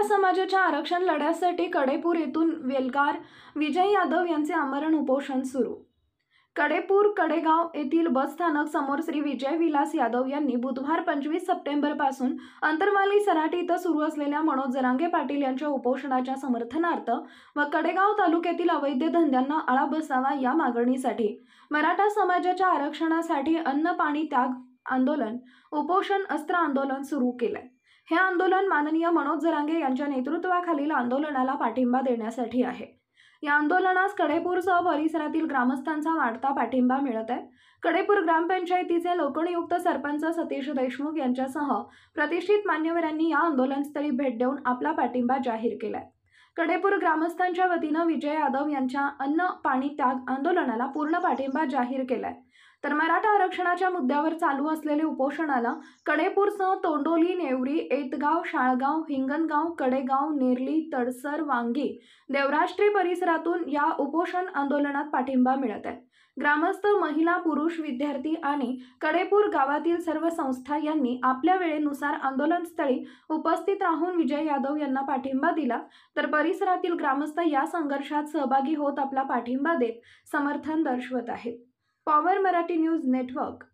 मराठा समाजाच्या आरक्षण लढ्यासाठी कडेपूर येथून वेलगार विजय यादव यांचे आमरण उपोषण सुरू। कडेपूर कडेगाव येथील बस स्थानक समोर श्री विजय विलास यादव यांनी बुधवार 25 सप्टेंबर पासून अंतरवाली सराटी इथं सुरू असलेल्या मनोज जरांगे पाटील यांच्या उपोषणाच्या समर्थनार्थ व कडेगाव तालुक्यातील अवैध धंद्यांना आळा बसावा या मागणीसाठी मराठा समाजाच्या आरक्षणासाठी अन्न पाणी त्याग आंदोलन उपोषण अस्त्र आंदोलन सुरू केले। हे आंदोलन माननीय मनोज जरांगे यांच्या नेतृत्वाखालील आंदोलनाला पाठिंबा देण्यासाठी आहे। या आंदोलनास कडेपूरसह परिसरातील ग्रामस्थांचा वाढता पाठिंबा मिळत आहे। कडेपूर ग्रामपंचायतीचे लोकनियुक्त सरपंच सतीश देशमुख यांच्यासह प्रतिष्ठित मान्यवरांनी या आंदोलनस्थळी भेट देऊन आपला पाठिंबा जाहीर केलाय। कडेपूर ग्रामस्थांच्या वतीनं विजय यादव यांच्या अन्न पाणी त्याग आंदोलनाला पूर्ण पाठिंबा जाहीर केलाय। तर मराठा आरक्षणाच्या मुद्द्यावर चालू असलेले उपोषणाला कडेपूरसह तोंडोली, नेवरी, एतगाव, शाळगाव, हिंगणगाव, कडेगाव, नेरली, तडसर, वांगी, देवराष्ट्री परिसरातून या उपोषण आंदोलनात पाठिंबा मिळत आहे। ग्रामस्थ, महिला, पुरुष, विद्यार्थी आणि कडेपूर गावातील सर्व संस्था यांनी आपल्या वेळेनुसार आंदोलनस्थळी उपस्थित राहून विजय यादव यांना पाठिंबा दिला। तर परिसरातील ग्रामस्थ या संघर्षात सहभागी होत आपला पाठिंबा देत समर्थन दर्शवत आहेत। Power Marathi news network